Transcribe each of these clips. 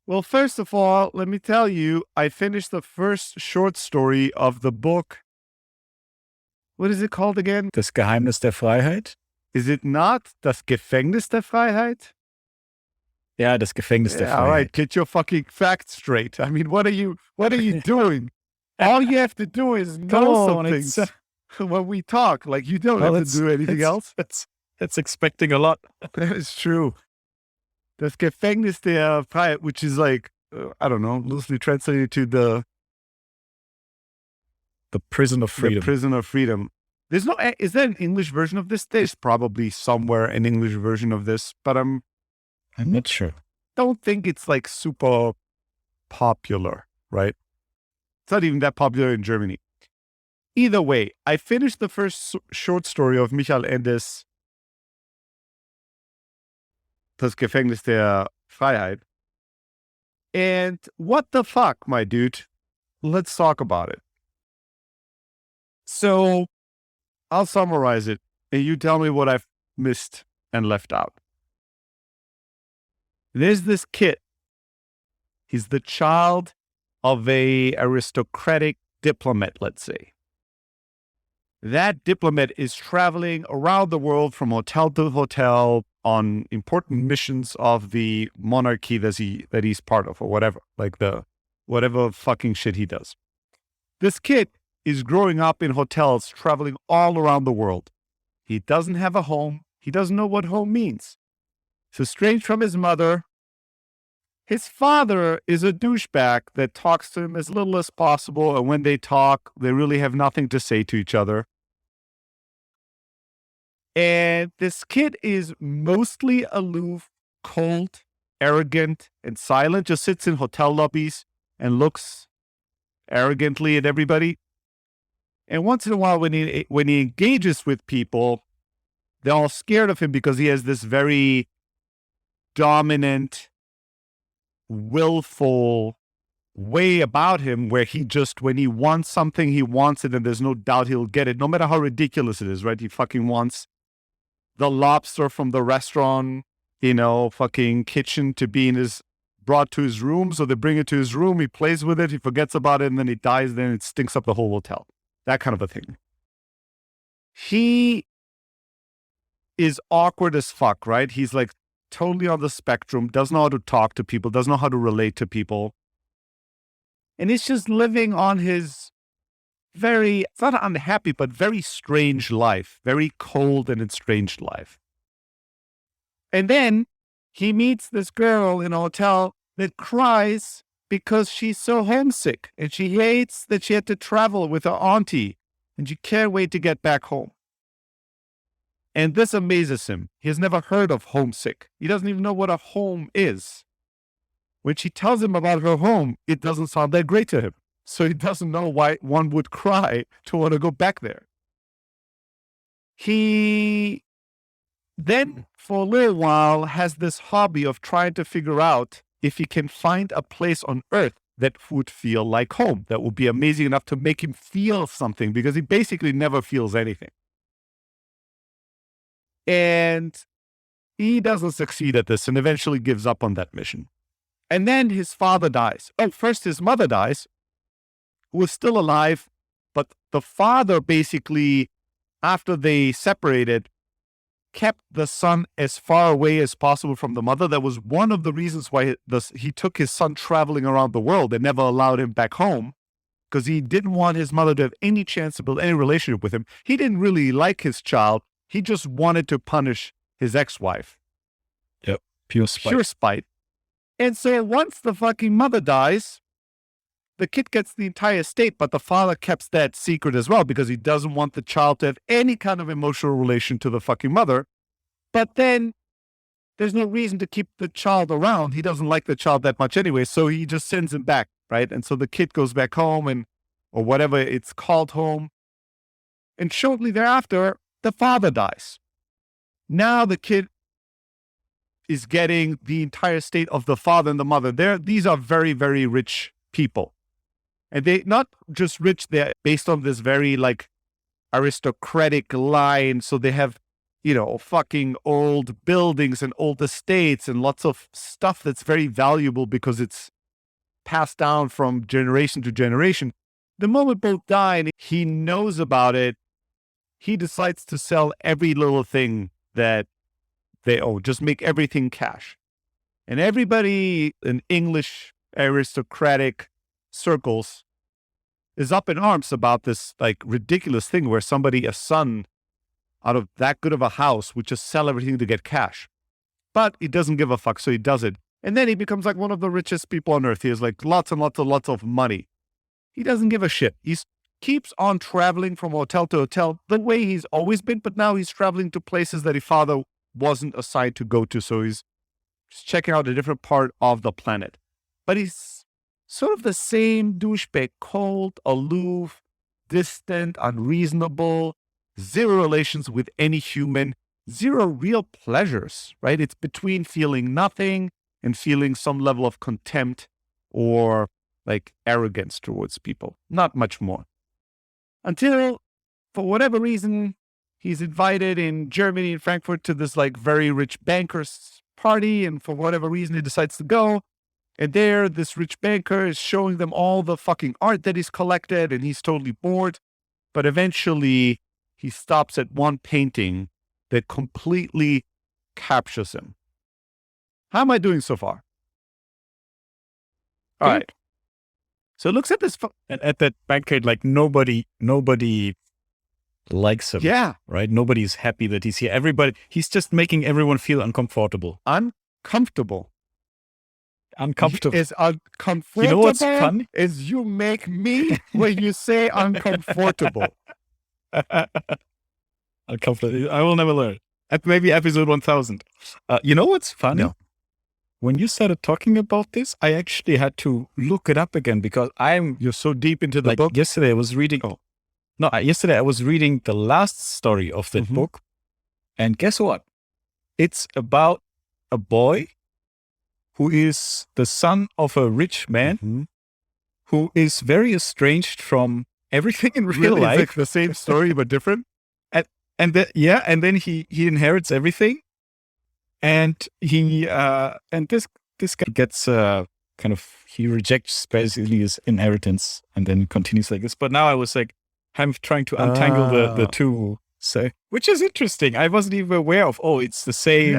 Well, first of all, let me tell you, I finished the first short story of the book. What is it called again? Das Geheimnis der Freiheit? Is it not Das Gefängnis der Freiheit? Ja, das Gefängnis der Yeah, all right, Freiheit. get your fucking facts straight. I mean, what are you doing? All you have to do is know some on, things when we talk. Like, you don't have to do anything else. It's expecting a lot. That is true. Das Gefängnis der Freiheit, which is like, I don't know, loosely translated to the prison of freedom. The prison of freedom. There's no, is there an English version of this? There's probably somewhere an English version of this, but I'm not sure. Don't think it's like super popular, right? It's not even that popular in Germany. Either way, I finished the first short story of Michael Endes, Das Gefängnis der Freiheit. And what the fuck, my dude? Let's talk about it. So I'll summarize it, and you tell me what I've missed and left out. There's this kid. He's the child of a aristocratic diplomat, let's say. That diplomat is traveling around the world from hotel to hotel on important missions of the monarchy that he's part of, or whatever, like whatever fucking shit he does. This kid is growing up in hotels, traveling all around the world. He doesn't have a home. He doesn't know what home means. He's estranged from his mother. His father is a douchebag that talks to him as little as possible, and when they talk, they really have nothing to say to each other. And this kid is mostly aloof, cold, arrogant, and silent, just sits in hotel lobbies and looks arrogantly at everybody. And once in a while, when he engages with people, they're all scared of him because he has this very dominant, willful way about him where he just, when he wants something, he wants it, and there's no doubt he'll get it, no matter how ridiculous it is, right? He fucking wants the lobster from the restaurant, fucking kitchen to be brought to his room. So they bring it to his room, he plays with it, he forgets about it, and then he dies, then it stinks up the whole hotel. That kind of a thing. He is awkward as fuck, right? He's like totally on the spectrum, doesn't know how to talk to people, doesn't know how to relate to people. And he's just living on his it's not unhappy, but very strange life, very cold and estranged life. And then he meets this girl in a hotel that cries because she's so homesick and she hates that she had to travel with her auntie and she can't wait to get back home. And this amazes him. He has never heard of homesick. He doesn't even know what a home is. When she tells him about her home, it doesn't sound that great to him. So he doesn't know why one would cry to want to go back there. He then, for a little while, has this hobby of trying to figure out if he can find a place on earth that would feel like home, that would be amazing enough to make him feel something, because he basically never feels anything. And he doesn't succeed at this and eventually gives up on that mission. And then his father dies. Oh, first his mother dies, who was still alive, but the father basically, after they separated, kept the son as far away as possible from the mother. That was one of the reasons why he took his son traveling around the world and never allowed him back home, because he didn't want his mother to have any chance to build any relationship with him. He didn't really like his child. He just wanted to punish his ex-wife. Yep, pure spite. Pure spite. And so once the fucking mother dies, the kid gets the entire estate, but the father keeps that secret as well because he doesn't want the child to have any kind of emotional relation to the fucking mother. But then there's no reason to keep the child around. He doesn't like the child that much anyway, so he just sends him back, right? And so the kid goes back home, or whatever it's called, home. And shortly thereafter, the father dies. Now the kid is getting the entire estate of the father and the mother. These are very, very rich people. And they not just rich, they're based on this very like aristocratic line. So they have, fucking old buildings and old estates and lots of stuff that's very valuable because it's passed down from generation to generation. The moment both die and he knows about it, he decides to sell every little thing that they own, just make everything cash. And everybody in English aristocratic circles is up in arms about this like ridiculous thing where somebody, a son out of that good of a house, would just sell everything to get cash. But he doesn't give a fuck, so he does it. And then he becomes like one of the richest people on earth. He has like lots and lots of money. He doesn't give a shit. He keeps on traveling from hotel to hotel the way he's always been, but now he's traveling to places that his father wasn't assigned to go to. So he's just checking out a different part of the planet. But he's sort of the same douchebag, cold, aloof, distant, unreasonable, zero relations with any human, zero real pleasures, right? It's between feeling nothing and feeling some level of contempt or like arrogance towards people. Not much more. Until, for whatever reason, he's invited in Germany, in Frankfurt, to this like very rich banker's party. And for whatever reason, he decides to go. And there, this rich banker is showing them all the fucking art that he's collected, and he's totally bored. But eventually, he stops at one painting that completely captures him. How am I doing so far? All right. So it looks at this. And at that banquet, like nobody likes him. Yeah. Right? Nobody's happy that he's here. He's just making everyone feel uncomfortable. Uncomfortable. Is uncomfortable. You know what's funny? Is you make me when you say uncomfortable. Uncomfortable. I will never learn. At maybe episode 1000. You know what's funny? No. When you started talking about this, I actually had to look it up again because you're so deep into the book. Yesterday I was reading. Yesterday I was reading the last story of that book, and guess what? It's about a boy who is the son of a rich man who is very estranged from everything in real life. It's like the same story but different. And then he inherits everything, and this guy gets he rejects basically his inheritance, and then continues like this. But now I was like, I'm trying to untangle the two, so which is interesting. I wasn't even aware of. Oh, it's the same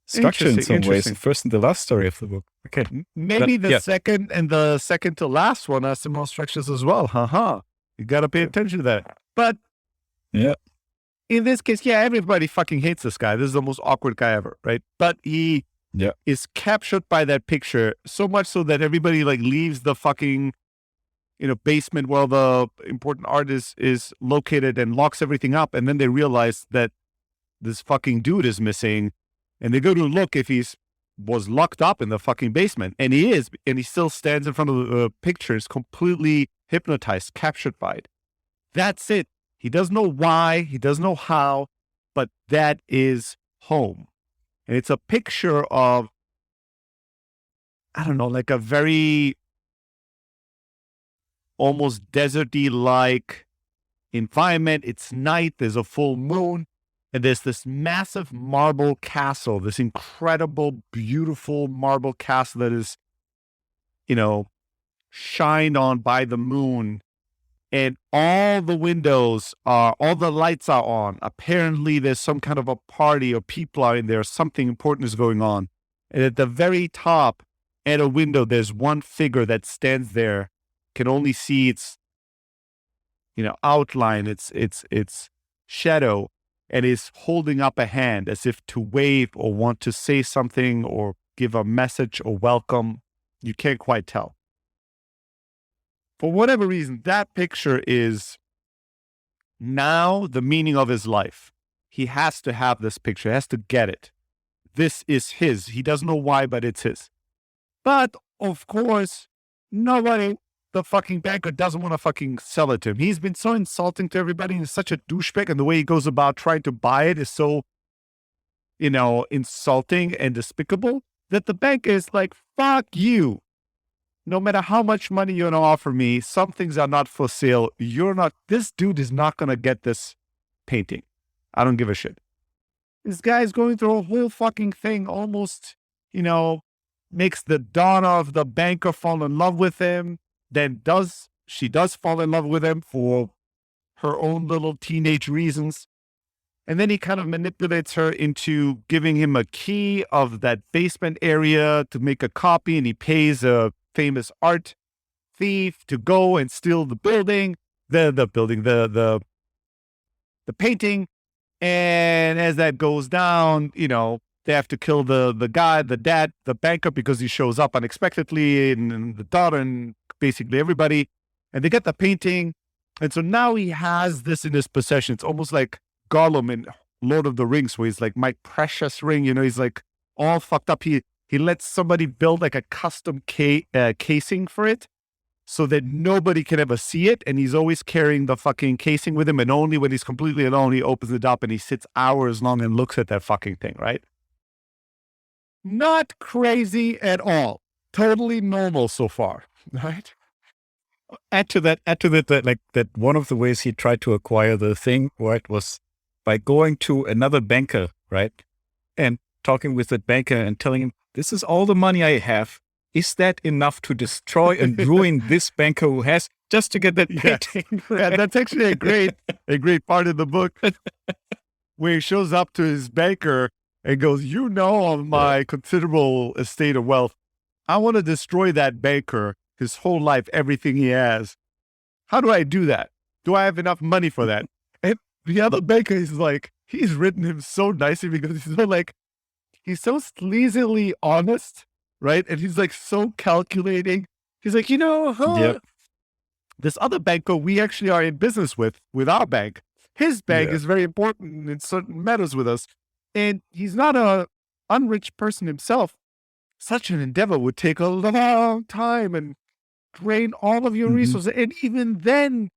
structure in some ways. The first and the last story of the book. Okay, maybe the second and the second to last one has similar structures as well. You got to pay attention to that. But yeah. In this case, everybody fucking hates this guy. This is the most awkward guy ever, right? But he is captured by that picture so much so that everybody like leaves the fucking, basement where the important art is located and locks everything up. And then they realize that this fucking dude is missing. And they go to look if was locked up in the fucking basement. And he is. And he still stands in front of the pictures, completely hypnotized, captured by it. That's it. He doesn't know why, he doesn't know how, but that is home. And it's a picture of, I don't know, like a very almost deserty-like environment. It's night, there's a full moon, and there's this massive marble castle, this incredible, beautiful marble castle that is, shined on by the moon. And all the lights are on. Apparently, there's some kind of a party or people are in there. Something important is going on. And at the very top, at a window, there's one figure that stands there. Can only see its, outline, its shadow, and is holding up a hand as if to wave or want to say something or give a message or welcome. You can't quite tell. For whatever reason, that picture is now the meaning of his life. He has to have this picture. He has to get it. This is his. He doesn't know why, but it's his. But, of course, nobody, the fucking banker, doesn't want to fucking sell it to him. He's been so insulting to everybody. He's such a douchebag, and the way he goes about trying to buy it is so, insulting and despicable that the banker is like, fuck you. No matter how much money you're going to offer me, some things are not for sale. This dude is not going to get this painting. I don't give a shit. This guy's going through a whole fucking thing, almost, makes the daughter of the banker fall in love with him. Then she does fall in love with him for her own little teenage reasons. And then he kind of manipulates her into giving him a key of that basement area to make a copy. And he pays a famous art thief to go and steal the building, the painting. And as that goes down, they have to kill the guy, the dad, the banker, because he shows up unexpectedly, and the daughter and basically everybody. And they get the painting. And so now he has this in his possession. It's almost like Gollum in Lord of the Rings, where he's like, my precious ring, he's like all fucked up. He lets somebody build like a custom casing for it so that nobody can ever see it. And he's always carrying the fucking casing with him. And only when he's completely alone, he opens it up and he sits hours long and looks at that fucking thing, right? Not crazy at all. Totally normal so far, right? Add to that, that one of the ways he tried to acquire the thing, right, was by going to another banker, right, and talking with that banker and telling him, this is all the money I have. Is that enough to destroy and ruin this banker who has, just to get that painting? Yeah, that's actually a great part of the book where he shows up to his banker and goes, of my considerable estate of wealth, I want to destroy that banker, his whole life, everything he has. How do I do that? Do I have enough money for that? And the other banker is like, he's written him so nicely because he's so sleazily honest, right? And he's like so calculating. He's like, this other banker we actually are in business with our bank. His bank is very important in certain matters with us. And he's not a unrich person himself. Such an endeavor would take a long time and drain all of your resources. And even then,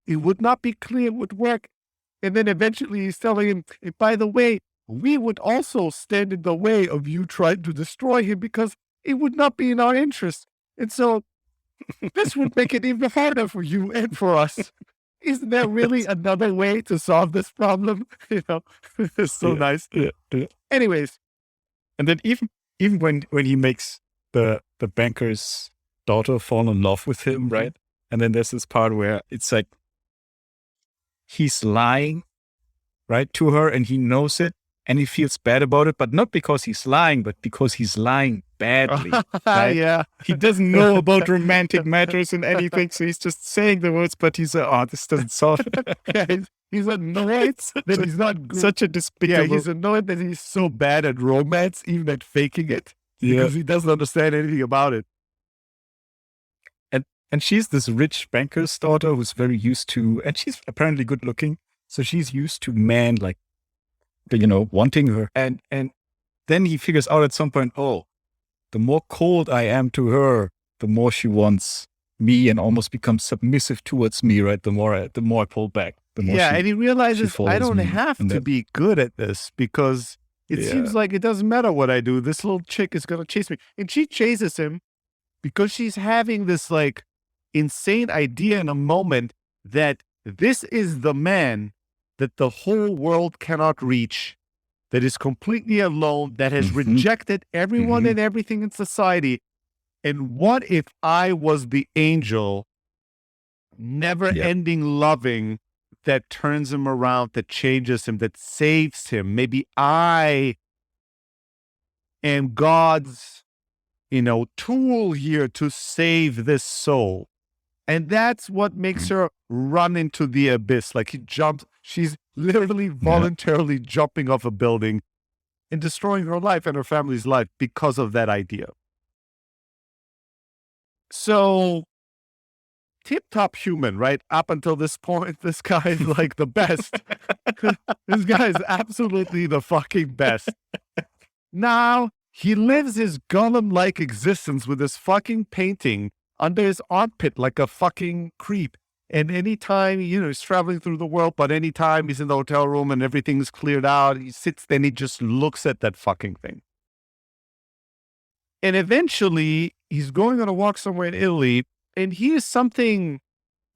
it would not be clear it would work. And then eventually he's telling him, and by the way, we would also stand in the way of you trying to destroy him because it would not be in our interest. And so this would make it even harder for you and for us. Isn't there really another way to solve this problem? It's so nice. Yeah. Anyways. And then even when he makes the banker's daughter fall in love with him, right? And then there's this part where it's like he's lying, right, to her, and he knows it, and he feels bad about it, but not because he's lying, but because he's lying badly. Right? Yeah. He doesn't know about romantic matters and anything, so he's just saying the words, but he's this doesn't solve it. Yeah, he's annoyed that he's not good. Such a despicable. Yeah, he's annoyed that he's so bad at romance, even at faking it, because he doesn't understand anything about it. And she's this rich banker's daughter who's very used to, and she's apparently good looking, so she's used to men like, wanting her. And then he figures out at some point, the more cold I am to her, the more she wants me and almost becomes submissive towards me, right? The more I pull back. And he realizes I don't have to be good at this because it seems like it doesn't matter what I do. This little chick is going to chase me. And she chases him because she's having this like insane idea in a moment that this is the man that the whole world cannot reach, that is completely alone, that has rejected everyone and everything in society. And what if I was the angel, never-ending loving, that turns him around, that changes him, that saves him? Maybe I am God's, tool here to save this soul. And that's what makes her run into the abyss. Like she's literally voluntarily jumping off a building and destroying her life and her family's life because of that idea. So, tip-top human, right? Up until this point, this guy is like the best. This guy is absolutely the fucking best. Now, he lives his Gollum-like existence with this fucking painting under his armpit like a fucking creep. And anytime, he's traveling through the world, but anytime he's in the hotel room and everything's cleared out, he sits there and he just looks at that fucking thing. And eventually, he's going on a walk somewhere in Italy, and here's something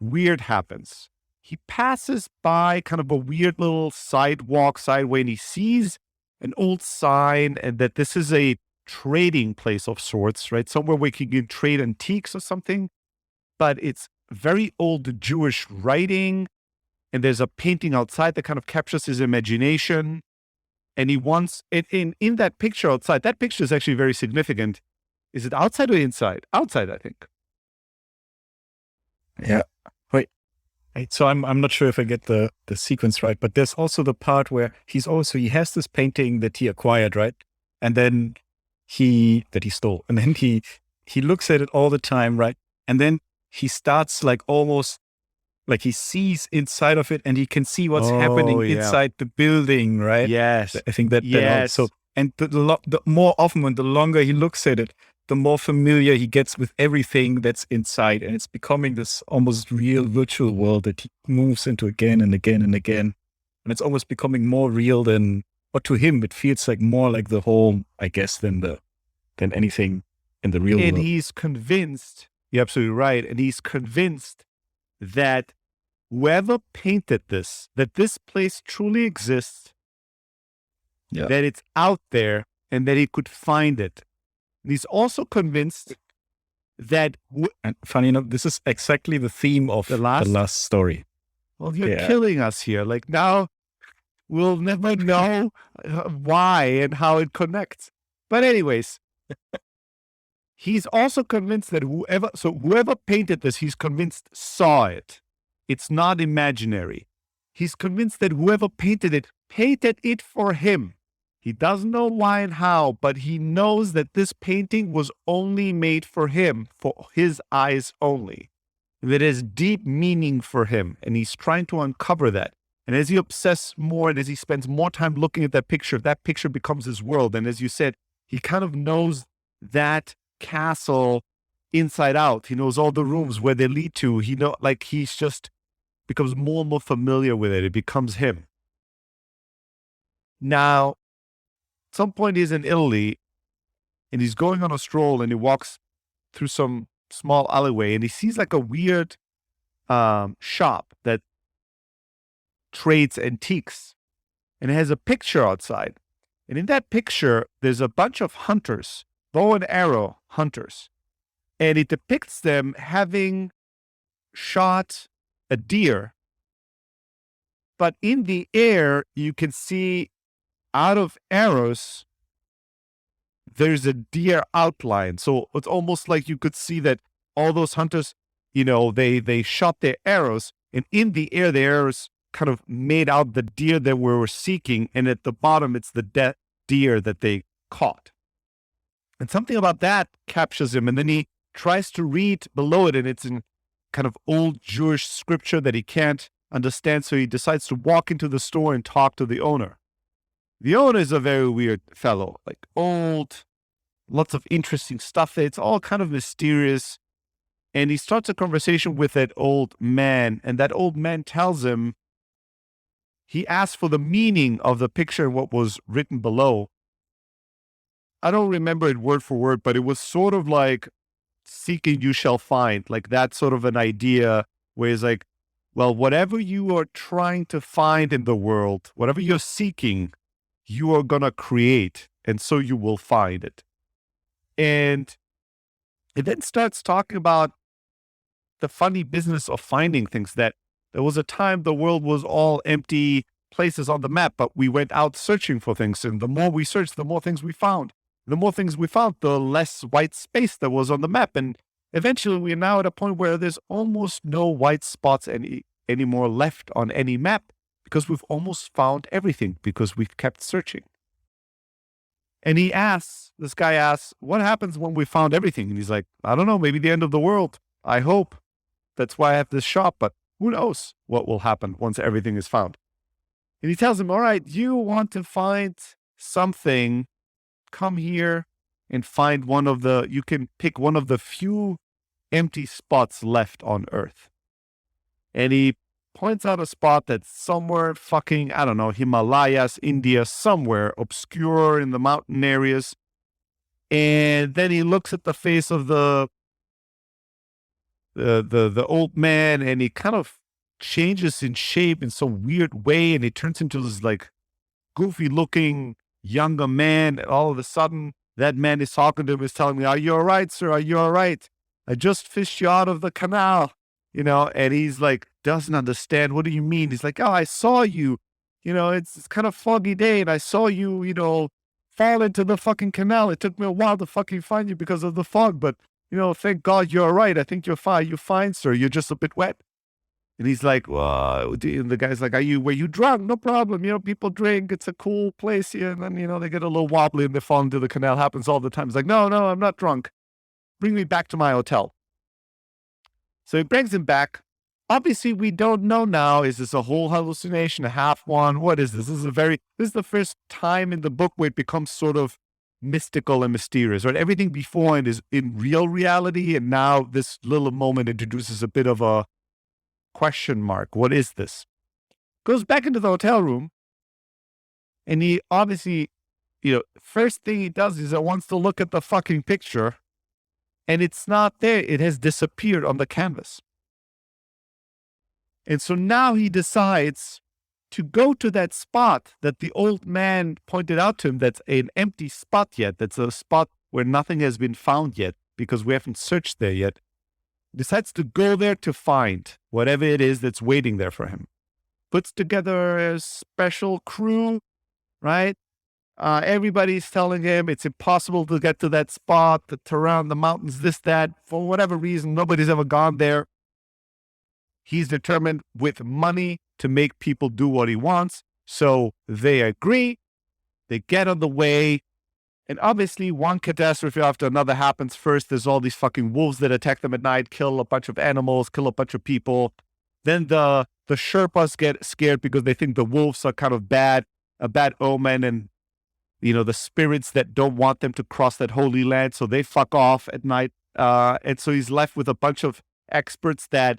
weird happens. He passes by kind of a weird little sidewalk, sideway, and he sees an old sign, and that this is a trading place of sorts, right? Somewhere where you can trade antiques or something. But it's very old Jewish writing, and there's a painting outside that kind of captures his imagination. And he wants it in that picture outside. That picture is actually very significant. Is it outside or inside? Outside, I think. Yeah. Wait. So I'm not sure if I get the sequence right, but there's also the part where he has this painting that he acquired, right? And then he stole. And then he looks at it all the time, right? And then he starts like almost like he sees inside of it and he can see what's happening inside the building, right? Yes. I think that also, and the more often and the longer he looks at it, the more familiar he gets with everything that's inside. And it's becoming this almost real virtual world that he moves into again and again and again. And it's almost becoming more real or to him, it feels like more like the home, I guess, than anything in the real world. And he's convinced, you're absolutely right. And he's convinced that whoever painted this, that this place truly exists, that it's out there, and that he could find it. And he's also convinced that... and funny enough, this is exactly the theme of the last story. Well, you're killing us here. Like, now we'll never know why and how it connects. But anyways, he's also convinced that whoever painted this, he's convinced saw it. It's not imaginary. He's convinced that whoever painted it for him. He doesn't know why and how, but he knows that this painting was only made for him, for his eyes only. That has deep meaning for him, and he's trying to uncover that. And as he obsesses more and as he spends more time looking at that picture becomes his world. And as you said, he kind of knows that castle inside out. He knows all the rooms where they lead to. He's just becomes more and more familiar with it. It becomes him. Now, at some point he's in Italy and he's going on a stroll and he walks through some small alleyway and he sees like a weird shop that trades antiques, and it has a picture outside. And in that picture, there's a bunch of hunters, bow and arrow hunters. And it depicts them having shot a deer. But in the air, you can see out of arrows, there's a deer outline. So it's almost like you could see that all those hunters, they shot their arrows, and in the arrows kind of made out the deer that we were seeking. And at the bottom, it's the deer that they caught. And something about that captures him. And then he tries to read below it, and it's in kind of old Jewish scripture that he can't understand. So he decides to walk into the store and talk to the owner. The owner is a very weird fellow, like old, lots of interesting stuff. It's all kind of mysterious. And he starts a conversation with that old man, and that old man tells him, he asks for the meaning of the picture and what was written below. I don't remember it word for word, but it was sort of like, seeking you shall find, like that sort of an idea where it's like, well, whatever you are trying to find in the world, whatever you're seeking, you are going to create, and so you will find it. And it then starts talking about the funny business of finding things, that there was a time the world was all empty places on the map, but we went out searching for things. And the more we searched, the more things we found. The more things we found, the less white space there was on the map. And eventually we're now at a point where there's almost no white spots anymore left on any map, because we've almost found everything, because we've kept searching. And this guy asks, what happens when we found everything? And he's like, I don't know, maybe the end of the world. I hope. That's why I have this shop, but who knows what will happen once everything is found. And he tells him, all right, you want to find something, come here and find you can pick one of the few empty spots left on Earth. And he points out a spot that's somewhere fucking, I don't know, Himalayas, India, somewhere obscure in the mountain areas. And then he looks at the face of the old man, and he kind of changes in shape in some weird way, and he turns into this like goofy looking younger man. And all of a sudden, that man is talking to him, is telling me, "Are you all right, sir? Are you all right? I just fished you out of the canal." And he's like, doesn't understand. What do you mean? He's like, "Oh, I saw you. It's kind of foggy day, and I saw you, fall into the fucking canal. It took me a while to fucking find you because of the fog, but, thank God you're all right. I think you're fine. You're fine, sir. You're just a bit wet." And he's like, "Well," and the guy's like, were you drunk? No problem. People drink. It's a cool place here." And then, they get a little wobbly and they fall into the canal. Happens all the time. He's like, "No, I'm not drunk. Bring me back to my hotel." So he brings him back. Obviously, we don't know now. Is this a whole hallucination, a half one? What is this? This is the first time in the book where it becomes sort of mystical and mysterious, right? Everything before it is in real reality. And now this little moment introduces a bit of a question mark. What is this? Goes back into the hotel room. And he obviously, first thing he does is he wants to look at the fucking picture. And it's not there. It has disappeared on the canvas. And so now he decides to go to that spot that the old man pointed out to him. That's an empty spot yet. That's a spot where nothing has been found yet because we haven't searched there yet. Decides to go there to find whatever it is that's waiting there for him. Puts together a special crew, right? Everybody's telling him it's impossible to get to that spot, around the mountains, this, that. For whatever reason, nobody's ever gone there. He's determined with money to make people do what he wants. So they agree. They get on the way. And obviously, one catastrophe after another happens. First, there's all these fucking wolves that attack them at night, kill a bunch of animals, kill a bunch of people. Then the Sherpas get scared because they think the wolves are kind of a bad omen, and the spirits that don't want them to cross that holy land, so they fuck off at night. And so he's left with a bunch of experts that,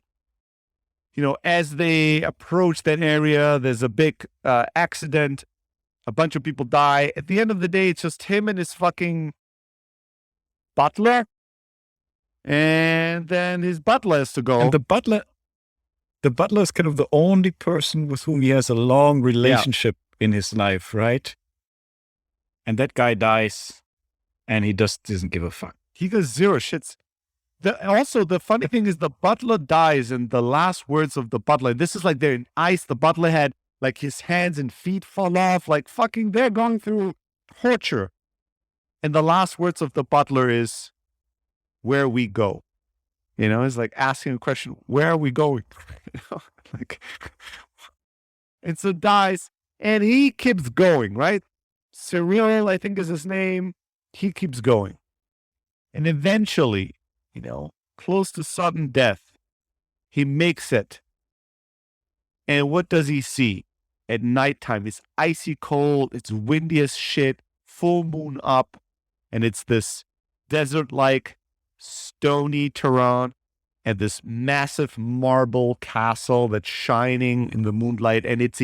as they approach that area, there's a big accident. A bunch of people die. At the end of the day, it's just him and his fucking butler. And then his butler has to go. And the butler is kind of the only person with whom he has a long relationship in his life, right? And that guy dies, and he just doesn't give a fuck. He goes zero shits. Also, the funny thing is the butler dies, and the last words of the butler, this is like they're in ice. The butler had like his hands and feet fall off, like fucking they're going through torture. And the last words of the butler is, "Where we go." It's like asking a question, where are we going? And so dies, and he keeps going, right? Cyril, I think is his name. He keeps going. And eventually, close to sudden death, he makes it. And what does he see? At nighttime, it's icy cold, it's windy as shit, full moon up, and it's this desert-like, stony terrain, and this massive marble castle that's shining in the moonlight, and it's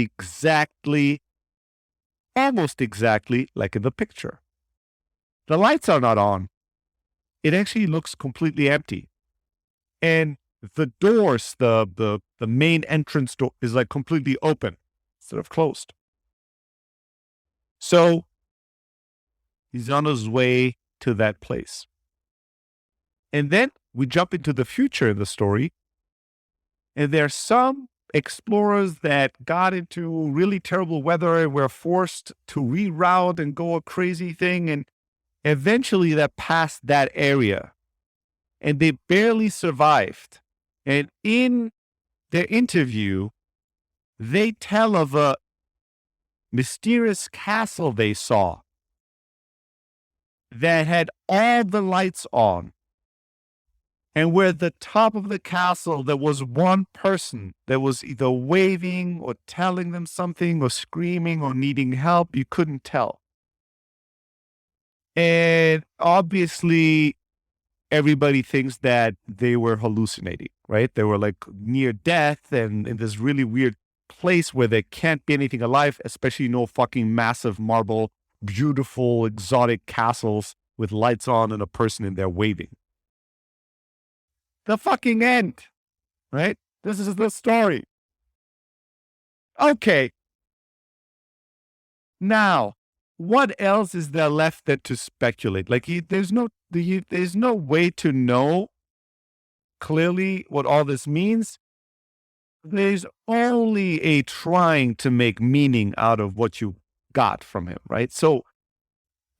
almost exactly like in the picture. The lights are not on. It actually looks completely empty. And the doors, the main entrance door is like completely open instead of closed. So he's on his way to that place. And then we jump into the future in the story. And there are some explorers that got into really terrible weather and were forced to reroute and go a crazy thing. And eventually they passed that area. And they barely survived. And in their interview, they tell of a mysterious castle they saw that had all the lights on. And where at the top of the castle, there was one person that was either waving or telling them something or screaming or needing help. You couldn't tell. And obviously, everybody thinks that they were hallucinating, right? They were like near death and in this really weird place where there can't be anything alive, especially no fucking massive marble, beautiful, exotic castles with lights on and a person in there waving. The fucking end, right? This is the story. Okay. Now, what else is there left that to speculate? Like there's no way to know clearly what all this means. There's only a trying to make meaning out of what you got from him, right? So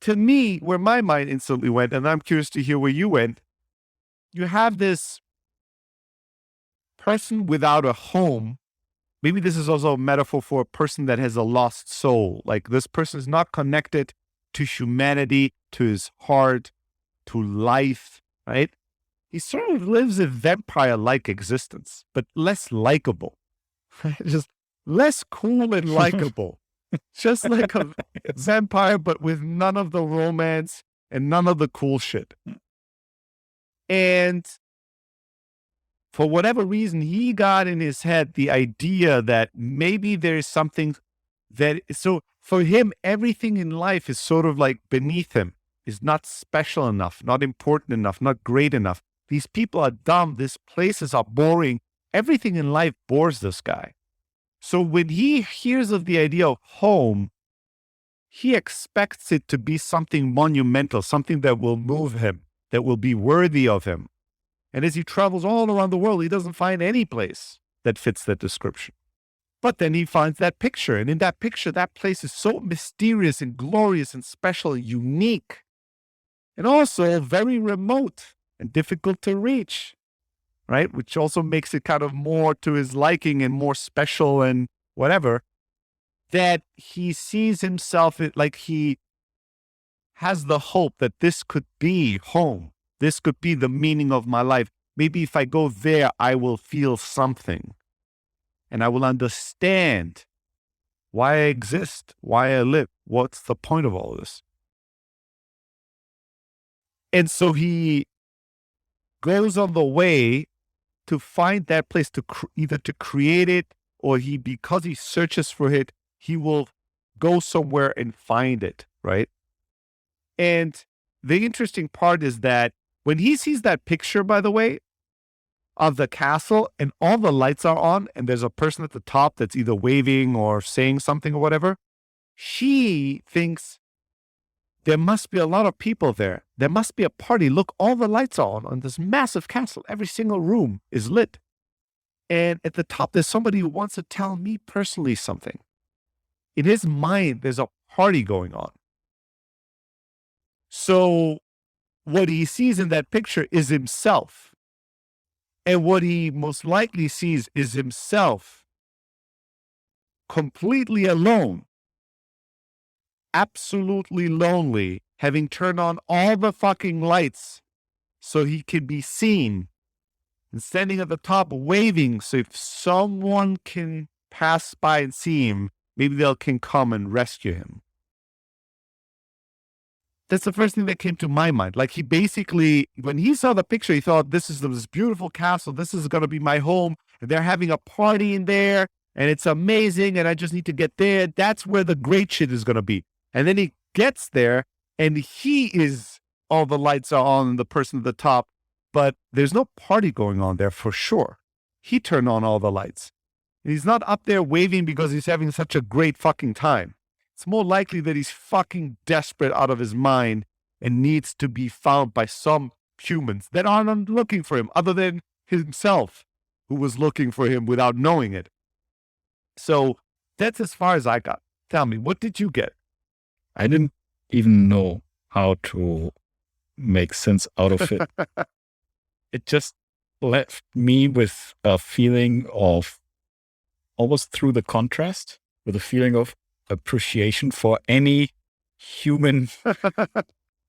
to me, where my mind instantly went, and I'm curious to hear where you went, you have this person without a home. Maybe this is also a metaphor for a person that has a lost soul. Like this person is not connected to humanity, to his heart, to life, right? He sort of lives a vampire-like existence, but less likable. Just less cool and likable. Just like a vampire, but with none of the romance and none of the cool shit. And for whatever reason, he got in his head the idea that maybe there's something that, so for him, everything in life is sort of like beneath him, is not special enough, not important enough, not great enough. These people are dumb. These places are boring. Everything in life bores this guy. So when he hears of the idea of home, he expects it to be something monumental, something that will move him, that will be worthy of him. And as he travels all around the world, he doesn't find any place that fits that description. But then he finds that picture. And in that picture, that place is so mysterious and glorious and special and unique. And also very remote and difficult to reach, right? Which also makes it kind of more to his liking and more special and whatever, that he sees himself like he has the hope that this could be home. This could be the meaning of my life. Maybe if I go there, I will feel something and I will understand why I exist, why I live. What's the point of all this? And so he goes on the way to find that place, to either to create it, or because he searches for it, he will go somewhere and find it, right? And the interesting part is that when he sees that picture, by the way, of the castle and all the lights are on and there's a person at the top that's either waving or saying something or whatever, she thinks there must be a lot of people there. There must be a party. Look, all the lights are on this massive castle. Every single room is lit. And at the top, there's somebody who wants to tell me personally something. In his mind, there's a party going on. So what he sees in that picture is himself. And what he most likely sees is himself completely alone, absolutely lonely, having turned on all the fucking lights so he can be seen, and standing at the top waving, so if someone can pass by and see him, maybe they can come and rescue him. That's the first thing that came to my mind. Like he basically, when he saw the picture, he thought, this is this beautiful castle. This is going to be my home. And they're having a party in there and it's amazing. And I just need to get there. That's where the great shit is going to be. And then he gets there and all the lights are on and the person at the top, but there's no party going on there for sure. He turned on all the lights. And he's not up there waving because he's having such a great fucking time. It's more likely that he's fucking desperate out of his mind and needs to be found by some humans that aren't looking for him other than himself, who was looking for him without knowing it. So that's as far as I got. Tell me, what did you get? I didn't even know how to make sense out of it. It just left me with a feeling of, almost through the contrast, with a feeling of appreciation for any human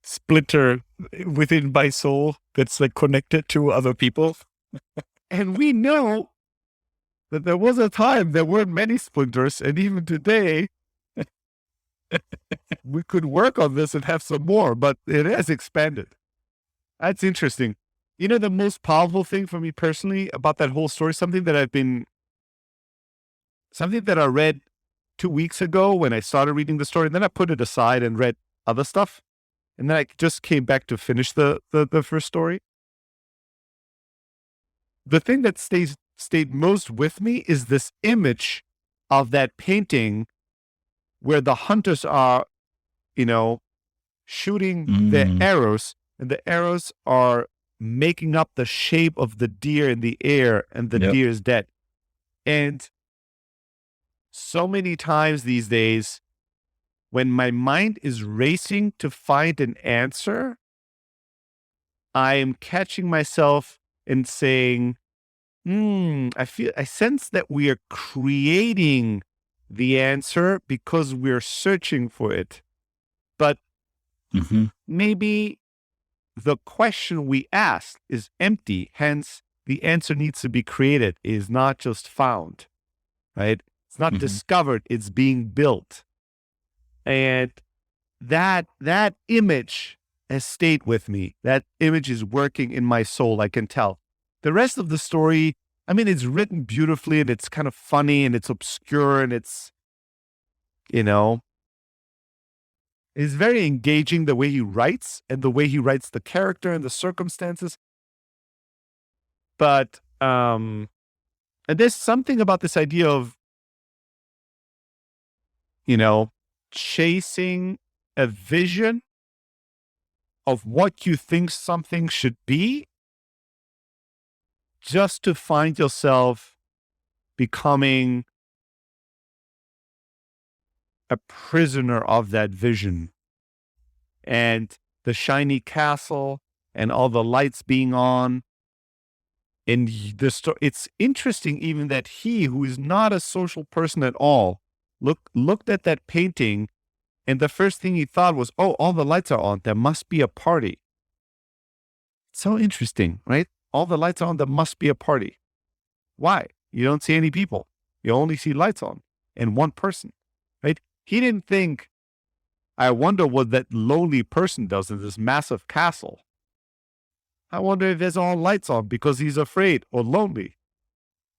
splinter within my soul that's like connected to other people. And we know that there was a time there weren't many splinters, and even today we could work on this and have some more, but it has expanded. That's interesting. You know, the most powerful thing for me personally about that whole story, something that I read 2 weeks ago when I started reading the story, and then I put it aside and read other stuff. And then I just came back to finish the first story. The thing that stayed most with me is this image of that painting where the hunters are shooting the arrows, and the arrows are making up the shape of the deer in the air, and the deer is dead. And so many times these days, when my mind is racing to find an answer, I am catching myself and saying, I sense that we are creating the answer because we're searching for it. But maybe the question we asked is empty. Hence, the answer needs to be created, is not just found, right? It's not discovered, it's being built. And that image has stayed with me. That image is working in my soul, I can tell. The rest of the story, I mean, it's written beautifully, and it's kind of funny, and it's obscure, and it's very engaging the way he writes, and the way he writes the character and the circumstances. But and there's something about this idea of, chasing a vision of what you think something should be, just to find yourself becoming a prisoner of that vision. And the shiny castle and all the lights being on. And it's interesting even that he, who is not a social person at all, looked at that painting, and the first thing he thought was, oh, all the lights are on. There must be a party. So interesting, right? All the lights are on. There must be a party. Why? You don't see any people. You only see lights on and one person, right? He didn't think, I wonder what that lonely person does in this massive castle. I wonder if there's all lights on because he's afraid or lonely.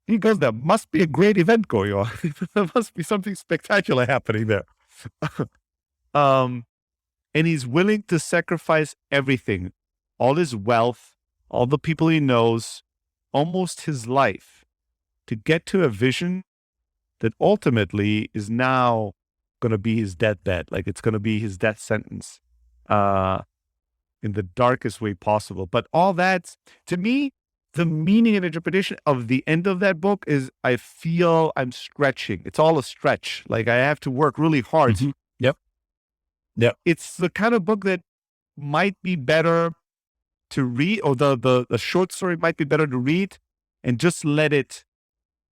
He goes, there must be a great event going on. There must be something spectacular happening there. And he's willing to sacrifice everything, all his wealth, all the people he knows, almost his life, to get to a vision that ultimately is now going to be his deathbed. Like, it's going to be his death sentence in the darkest way possible. But all that, to me, the meaning and interpretation of the end of that book is, I feel I'm stretching. It's all a stretch. Like, I have to work really hard. Yep. It's the kind of book that might be better to read, or the short story might be better to read and just let it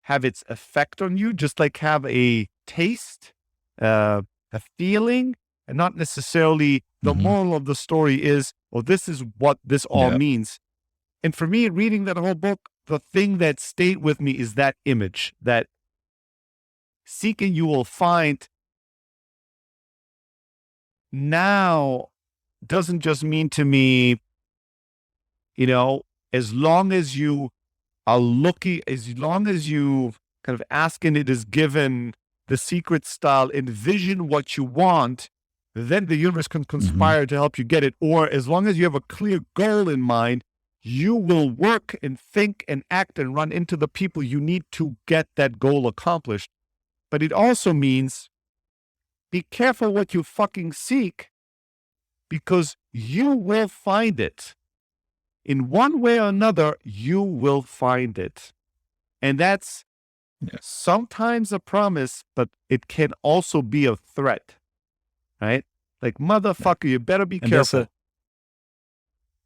have its effect on you, just like have a taste, a feeling, and not necessarily the moral of the story is, this is what this all means. And for me, reading that whole book, the thing that stayed with me is that image, that seeking you will find now doesn't just mean to me, as long as you are looking, as long as you kind of ask and it is given, the secret style, envision what you want, then the universe can conspire to help you get it. Or as long as you have a clear goal in mind, you will work and think and act and run into the people you need to get that goal accomplished. But it also means be careful what you fucking seek, because you will find it. In one way or another, you will find it. And that's sometimes a promise, but it can also be a threat, right? Like, motherfucker, you better be careful.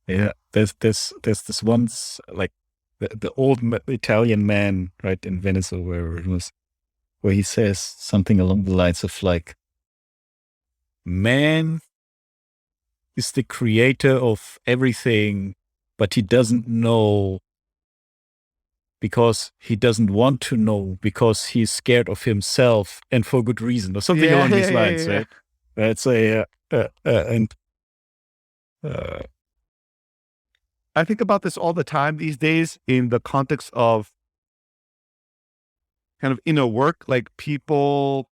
There's this once, like the old Italian man, right, in Venice or wherever it was, where he says something along the lines of, like, man is the creator of everything, but he doesn't know because he doesn't want to know, because he's scared of himself, and for good reason, or something along these lines, right? That's I think about this all the time these days in the context of kind of inner work, like people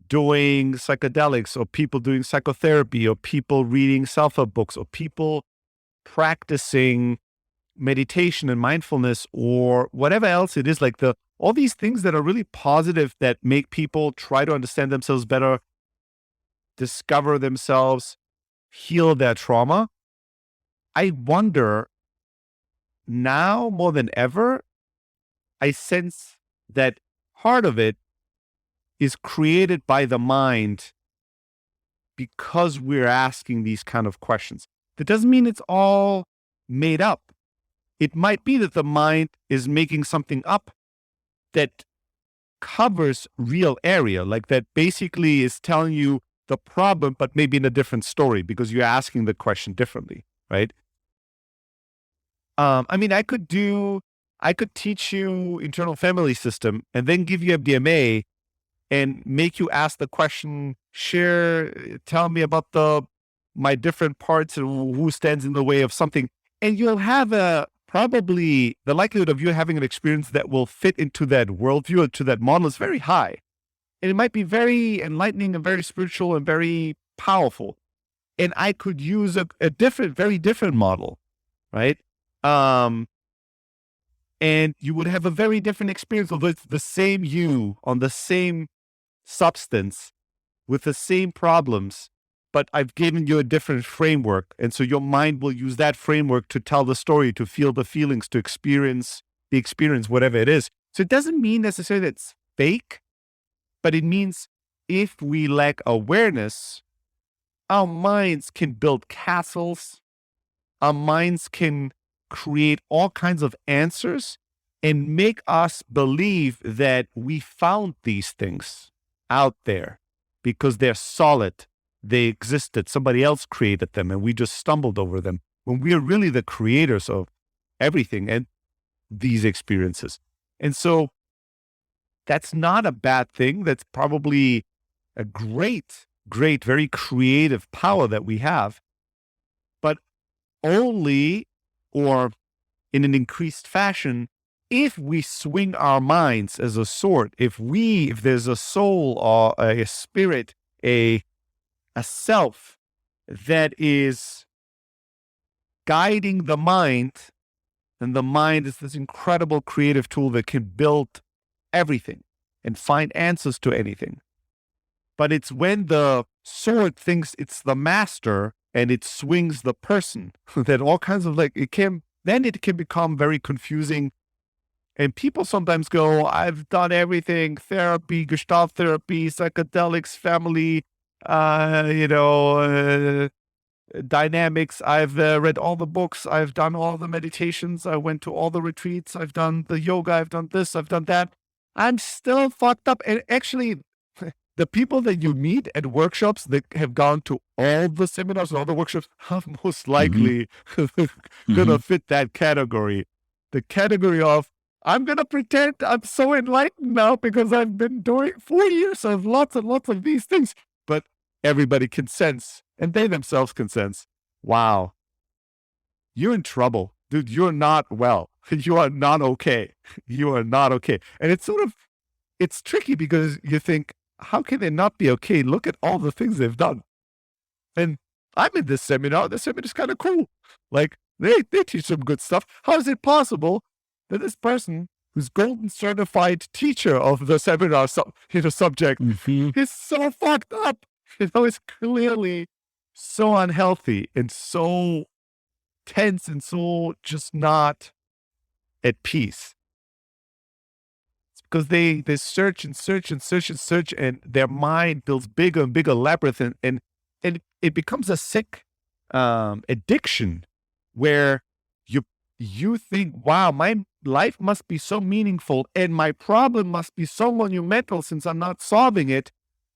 doing psychedelics, or people doing psychotherapy, or people reading self-help books, or people practicing meditation and mindfulness, or whatever else it is, like all these things that are really positive, that make people try to understand themselves better. discover themselves, heal their trauma. I wonder now more than ever, I sense that part of it is created by the mind because we're asking these kind of questions. That doesn't mean it's all made up. It might be that the mind is making something up that covers real area, like that basically is telling you the problem, but maybe in a different story because you're asking the question differently, right? I mean, I could teach you internal family system and then give you MDMA and make you ask the question, tell me about my different parts and who stands in the way of something. And you'll have probably the likelihood of you having an experience that will fit into that worldview or to that model is very high. And it might be very enlightening and very spiritual and very powerful. And I could use a very different model, right? And you would have a very different experience, although it's the same you on the same substance with the same problems, but I've given you a different framework. And so your mind will use that framework to tell the story, to feel the feelings, to experience the experience, whatever it is. So it doesn't mean necessarily that it's fake, but it means if we lack awareness, our minds can build castles, our minds can create all kinds of answers and make us believe that we found these things out there because they're solid. They existed. Somebody else created them and we just stumbled over them when we are really the creators of everything and these experiences. And so that's not a bad thing. That's probably a great, very creative power that we have, but only or in an increased fashion if we swing our minds as a sword, if there's a soul or a spirit, a self that is guiding the mind, and the mind is this incredible creative tool that can build everything and find answers to anything. But it's when the sword thinks it's the master and it swings the person that all kinds of it can become very confusing. And people sometimes go, I've done everything, therapy, Gestalt therapy, psychedelics, family, dynamics. I've read all the books. I've done all the meditations. I went to all the retreats. I've done the yoga. I've done this. I've done that. I'm still fucked up. And actually, the people that you meet at workshops that have gone to all the seminars and all the workshops are most likely going to fit that category. The category of, I'm going to pretend I'm so enlightened now because I've been doing 4 years of lots and lots of these things. But everybody can sense, and they themselves can sense, wow, you're in trouble. Dude, you're not well. You are not okay. You are not okay. And it's tricky because you think, how can they not be okay? Look at all the things they've done. And I'm in this seminar. The seminar is kind of cool. Like, they teach some good stuff. How is it possible that this person who's golden certified teacher of the seminar subject is so fucked up? It's clearly so unhealthy and so tense and so just not at peace. It's because they search and search and search and search, and their mind builds bigger and bigger labyrinth, and it becomes a sick addiction where you think, wow, my life must be so meaningful and my problem must be so monumental since I'm not solving it,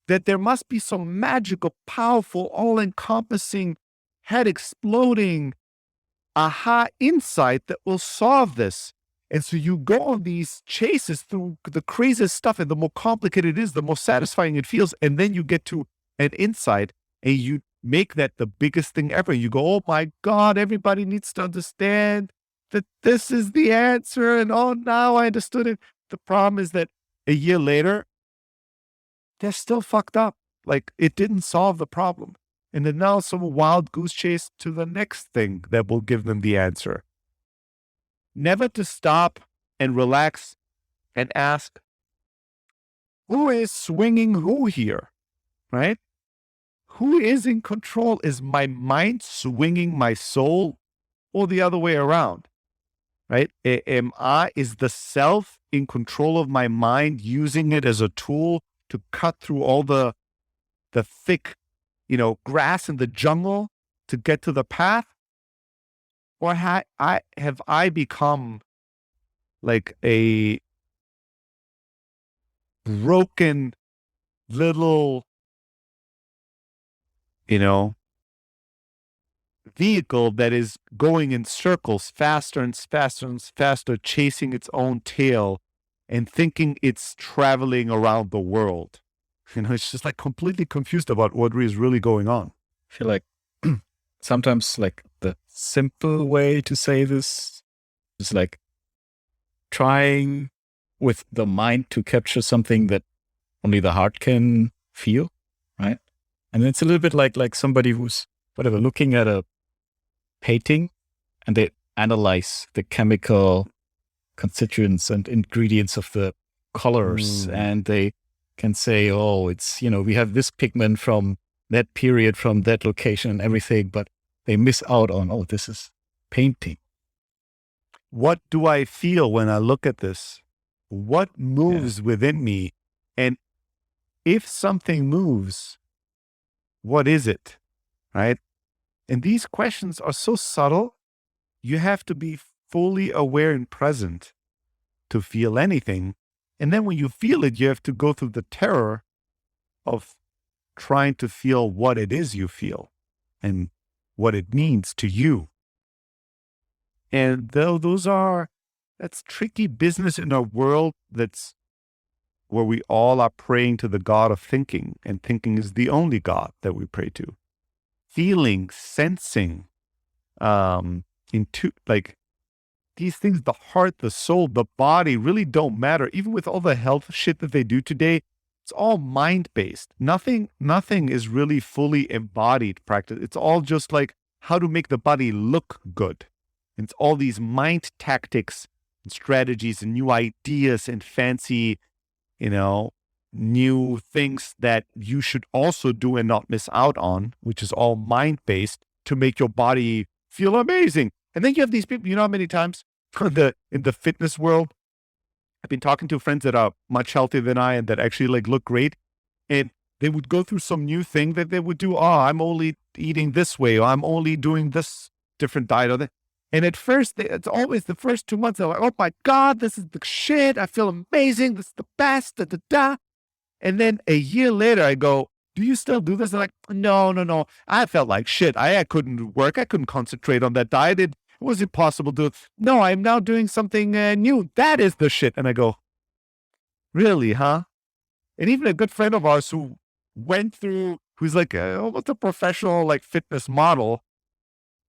that there must be some magical, powerful, all-encompassing, head-exploding aha insight that will solve this. And so you go on these chases through the craziest stuff, and the more complicated it is, the more satisfying it feels. And then you get to an insight and you make that the biggest thing ever. You go, oh my God, everybody needs to understand that this is the answer. And oh, now I understood it. The problem is that a year later, they're still fucked up. Like, it didn't solve the problem. And then now some wild goose chase to the next thing that will give them the answer. Never to stop and relax and ask, who is swinging who here, right? who is in control? Is my mind swinging my soul or the other way around? Right? Is the self in control of my mind, using it as a tool to cut through all the thick, grass in the jungle to get to the path? Or have I become like a broken little, vehicle that is going in circles faster and faster and faster, chasing its own tail and thinking it's traveling around the world? It's just like completely confused about what is really going on. I feel like sometimes like the simple way to say this is like trying with the mind to capture something that only the heart can feel, right? And it's a little bit like somebody who's looking at a painting and they analyze the chemical constituents and ingredients of the colors, and they can say, oh, it's, we have this pigment from that period, from that location and everything, but they miss out on, oh, this is painting. What do I feel when I look at this? What moves within me? And if something moves, what is it? Right? And these questions are so subtle, you have to be fully aware and present to feel anything. And then when you feel it, you have to go through the terror of trying to feel what it is you feel and what it means to you. And though that's tricky business in a world that's where we all are praying to the God of thinking, and thinking is the only God that we pray to. Feeling, sensing, into like these things, the heart, the soul, the body really don't matter. Even with all the health shit that they do today, it's all mind-based. Nothing is really fully embodied practice. It's all just like how to make the body look good. And it's all these mind tactics and strategies and new ideas and fancy, new things that you should also do and not miss out on, which is all mind-based to make your body feel amazing. And then you have these people, how many times in the fitness world, I've been talking to friends that are much healthier than I and that actually like look great. And they would go through some new thing that they would do. Oh, I'm only eating this way, or I'm only doing this different diet or that. And at first, it's always the first 2 months, they're like, oh my God, this is the shit. I feel amazing. This is the best. Da, da, da. And then a year later, I go, do you still do this? They're like, no. I felt like shit. I couldn't work. I couldn't concentrate on that diet. It was impossible to do it. No, I'm now doing something new. That is the shit. And I go, really, huh? And even a good friend of ours who's like almost a professional like fitness model.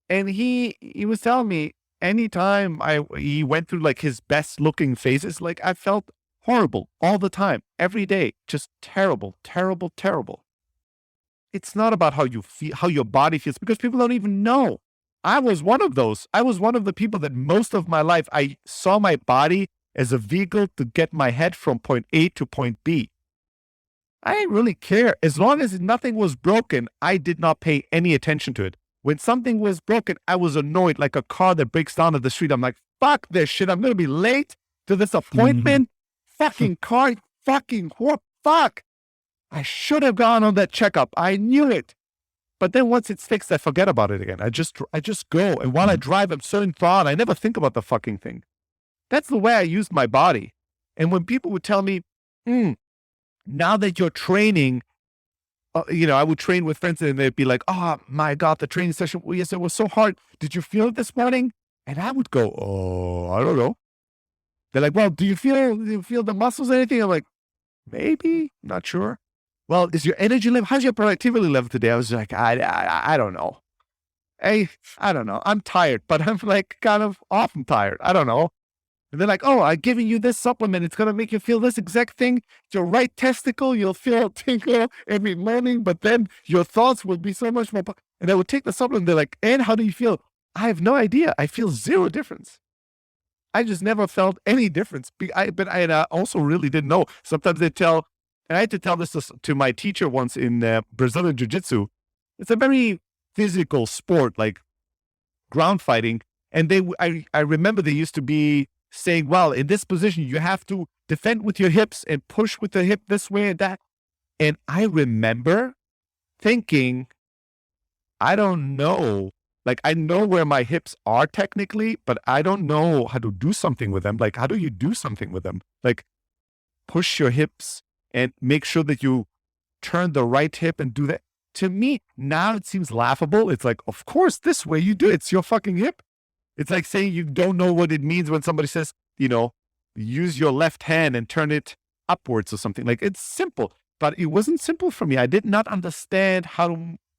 And he was telling me anytime he went through like his best looking phases, like I felt horrible all the time, every day, just terrible. It's not about how you feel, how your body feels, because people don't even know. I was one of those. I was one of the people that most of my life, I saw my body as a vehicle to get my head from point A to point B. I didn't really care. As long as nothing was broken, I did not pay any attention to it. When something was broken, I was annoyed, like a car that breaks down at the street. I'm like, fuck this shit. I'm going to be late to this appointment. Fucking car, fucking what? Fuck. I should have gone on that checkup. I knew it. But then once it's fixed, I forget about it again. I just go. And while I drive, I'm so enthralled. I never think about the fucking thing. That's the way I use my body. And when people would tell me, now that you're training, I would train with friends and they'd be like, oh my God, the training session, yes, it was so hard. Did you feel it this morning? And I would go, oh, I don't know. They're like, well, do you feel the muscles or anything? I'm like, maybe, not sure. Well, is your energy level, how's your productivity level today? I was like, I don't know. I don't know. I'm tired, but I'm like kind of often tired. I don't know. And they're like, oh, I'm giving you this supplement. It's going to make you feel this exact thing. Your right testicle, you'll feel a tingle every morning, but then your thoughts will be so much more. And I would take the supplement. They're like, and how do you feel? I have no idea. I feel zero difference. I just never felt any difference. But I also really didn't know. Sometimes they tell, and I had to tell this to my teacher once in Brazilian Jiu-Jitsu. it's a very physical sport, like ground fighting. And I remember they used to be saying, well, in this position, you have to defend with your hips and push with the hip this way and that. And I remember thinking, I don't know. Like, I know where my hips are technically, but I don't know how to do something with them. Like, how do you do something with them? Like, push your hips and make sure that you turn the right hip and do that. To me, now it seems laughable. It's like, of course, this way you do it. It's your fucking hip. It's like saying you don't know what it means when somebody says, use your left hand and turn it upwards or something. Like, it's simple, but it wasn't simple for me. I did not understand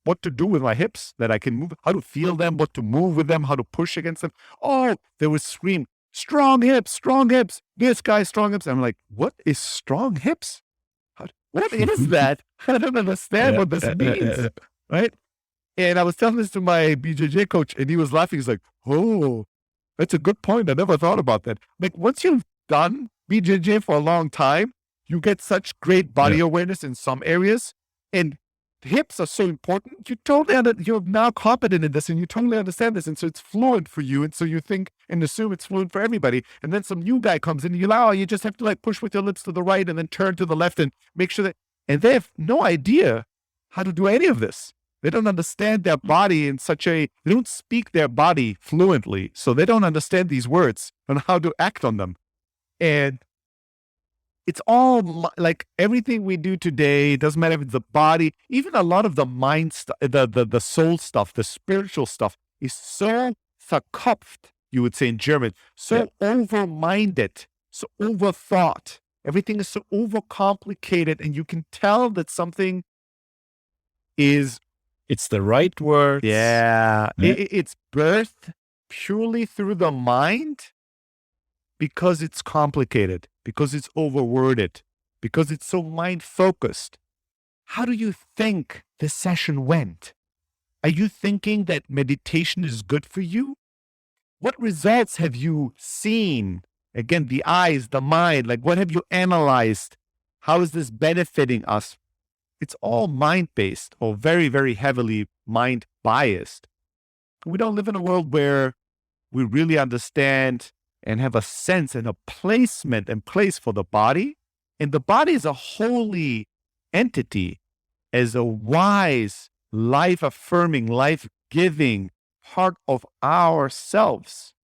what to do with my hips, that I can move, how to feel them, what to move with them, how to push against them. Oh, they would scream, strong hips, this guy, strong hips. I'm like, what is strong hips? What is that? I don't understand what this means, right? And I was telling this to my BJJ coach, and he was laughing. He's like, oh, that's a good point. I never thought about that. Like, once you've done BJJ for a long time, you get such great body awareness in some areas, and hips are so important. You're now competent in this, and you totally understand this, and so it's fluent for you, and so you think and assume it's fluent for everybody. And then some new guy comes in, and you just have to like push with your lips to the right, and then turn to the left, and make sure that. And they have no idea how to do any of this. They don't understand their body they don't speak their body fluently, so they don't understand these words and how to act on them. And it's all like everything we do today, it doesn't matter if it's the body, even a lot of the mind stuff, the soul stuff, the spiritual stuff is so verkopft, you would say in German, so over-minded, so overthought. Everything is so overcomplicated, and you can tell that something is... It's the right word. Yeah. It's birthed purely through the mind because it's complicated, because it's overworded, because it's so mind-focused. How do you think this session went? Are you thinking that meditation is good for you? What results have you seen? Again, the eyes, the mind, like what have you analyzed? How is this benefiting us? It's all mind-based or very, very heavily mind-biased. We don't live in a world where we really understand and have a sense and a placement and place for the body. And the body is a holy entity, as a wise, life-affirming, life-giving part of ourselves.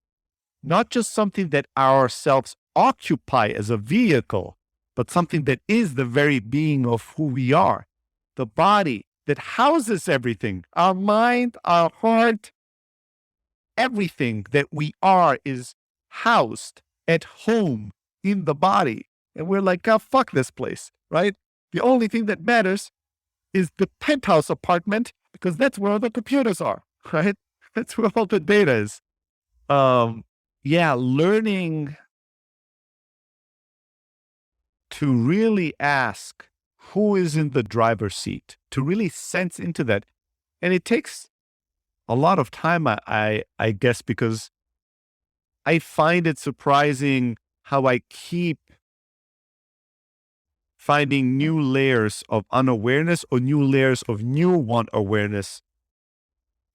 Not just something that ourselves occupy as a vehicle, but something that is the very being of who we are. The body that houses everything, our mind, our heart, everything that we are is housed at home in the body. And we're like, oh, fuck this place, right? The only thing that matters is the penthouse apartment, because that's where all the computers are, right? That's where all the data is. Learning to really ask who is in the driver's seat, to really sense into that. And it takes a lot of time, I guess, because I find it surprising how I keep finding new layers of unawareness or new layers of new one awareness,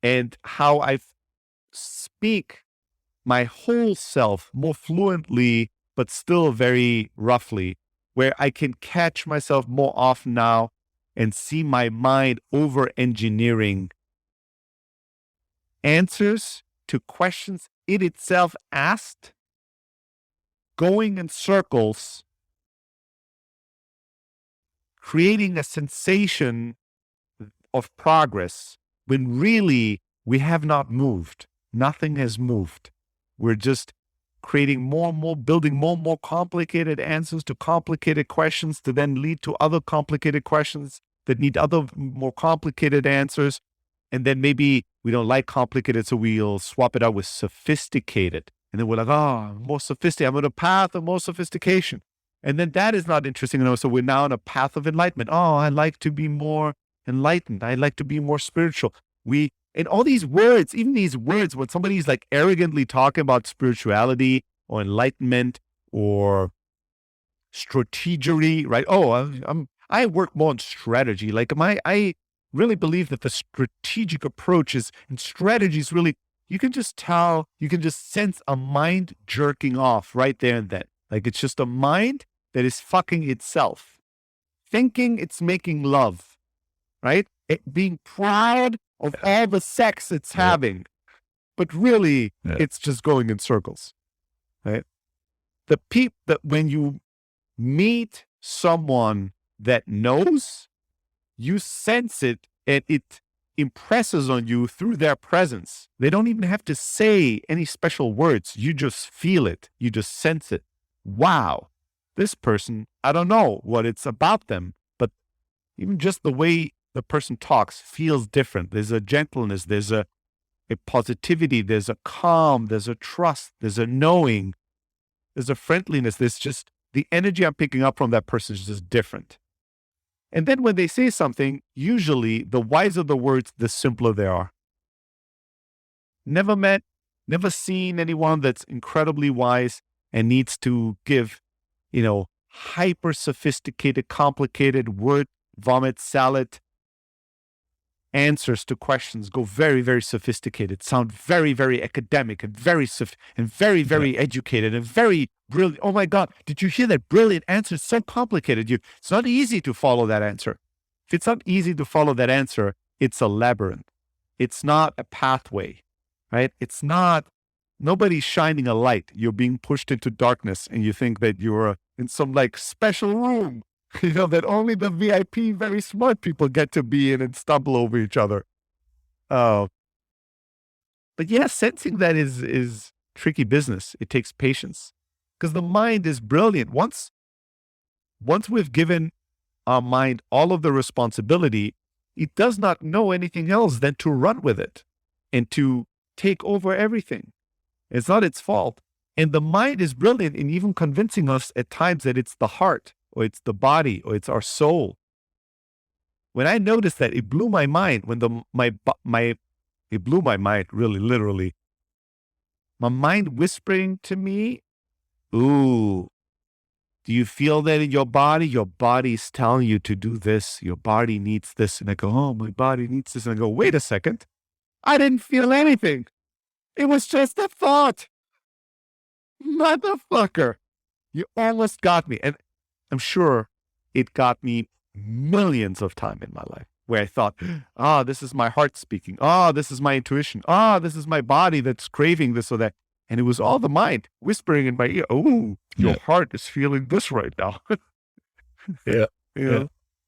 and how I speak my whole self more fluently, but still very roughly, where I can catch myself more often now and see my mind over-engineering answers to questions it itself asked, going in circles, creating a sensation of progress when really we have not moved. Nothing has moved. We're just creating more and more, building more and more complicated answers to complicated questions to then lead to other complicated questions that need other more complicated answers. And then maybe we don't like complicated, so we'll swap it out with sophisticated. And then we're like, more sophisticated. I'm on a path of more sophistication. And then that is not interesting enough. So we're now on a path of enlightenment. Oh, I like to be more enlightened. I like to be more spiritual. And all these words, even these words, when somebody's like arrogantly talking about spirituality or enlightenment or strategery, right? Oh, I work more on strategy. Like really believe that the strategic approach is, and strategy is really, you can just tell, you can just sense a mind jerking off right there and then. Like it's just a mind that is fucking itself, thinking it's making love, right? It being proud of all the sex it's having, but really it's just going in circles, right? The peep that when you meet someone that knows, you sense it and it impresses on you through their presence. They don't even have to say any special words. You just feel it. You just sense it. Wow, this person, I don't know what it's about them, but even just the way the person talks feels different. There's a gentleness, there's a positivity, there's a calm, there's a trust, there's a knowing, there's a friendliness. There's just the energy I'm picking up from that person is just different. And then when they say something, usually the wiser the words, the simpler they are. Never met, never seen anyone that's incredibly wise and needs to give, hyper sophisticated, complicated word vomit salad answers to questions, go very, very sophisticated, sound very, very academic and very educated and very brilliant. Oh my God, did you hear that brilliant answer? It's so complicated. It's not easy to follow that answer. If it's not easy to follow that answer, it's a labyrinth. It's not a pathway, right? It's not, nobody's shining a light. You're being pushed into darkness and you think that you're in some like special room, that only the VIP, very smart people get to be in and stumble over each other. But yeah, sensing that is tricky business. It takes patience because the mind is brilliant. Once we've given our mind all of the responsibility, it does not know anything else than to run with it and to take over everything. It's not its fault. And the mind is brilliant in even convincing us at times that it's the heart or it's the body or it's our soul. When I noticed that, it blew my mind when it blew my mind, really, literally. My mind whispering to me, ooh, do you feel that in your body? Your body's telling you to do this. Your body needs this. And I go, oh, my body needs this. And I go, wait a second. I didn't feel anything. It was just a thought. Motherfucker. You almost got me. And I'm sure it got me millions of times in my life where I thought, this is my heart speaking. This is my intuition. This is my body that's craving this or that. And it was all the mind whispering in my ear, oh, your heart is feeling this right now. Yeah.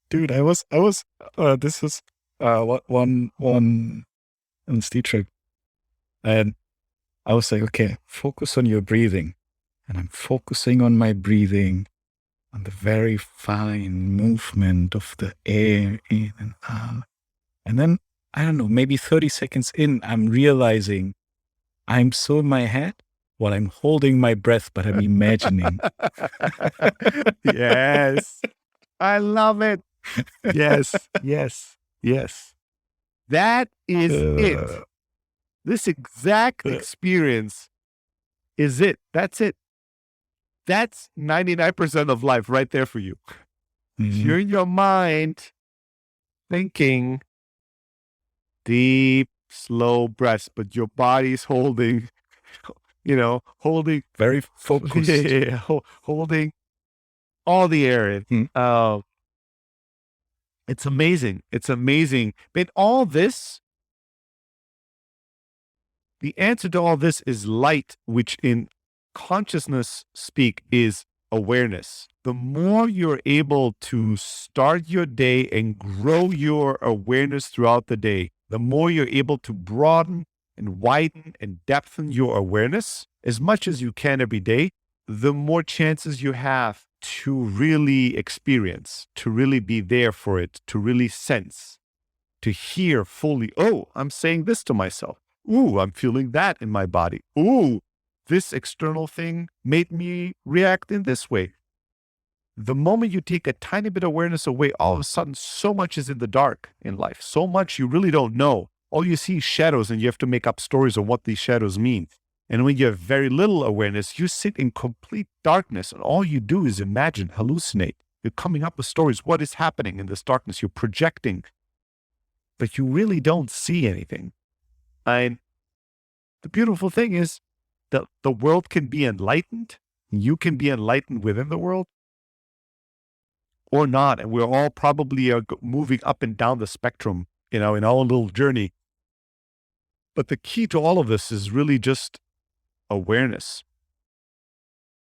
Dude, I was, this is one ski trip. And I was like, okay, focus on your breathing. And I'm focusing on my breathing, on the very fine movement of the air in and out. And then, I don't know, maybe 30 seconds in, I'm realizing I'm so in my head while I'm holding my breath, but I'm imagining. Yes. I love it. Yes. That is it. This exact experience is it. That's it. That's 99% of life right there for you. Mm-hmm. You're in your mind thinking deep, slow breaths, but your body's holding, very focused. Holding all the air in. It's amazing. It's amazing. But all this, the answer to all this is light, which in consciousness speak is awareness. The more you're able to start your day and grow your awareness throughout the day, the more you're able to broaden and widen and depthen your awareness as much as you can every day, the more chances you have to really experience, to really be there for it, to really sense, to hear fully, oh, I'm saying this to myself. Ooh, I'm feeling that in my body. Ooh, this external thing made me react in this way. The moment you take a tiny bit of awareness away, all of a sudden, so much is in the dark in life. So much you really don't know. All you see is shadows, and you have to make up stories of what these shadows mean. And when you have very little awareness, you sit in complete darkness, and all you do is imagine, hallucinate. You're coming up with stories. What is happening in this darkness? You're projecting. but you really don't see anything. And the beautiful thing is that the world can be enlightened. You can be enlightened within the world or not. And we're all probably moving up and down the spectrum, in our little journey. But the key to all of this is really just awareness.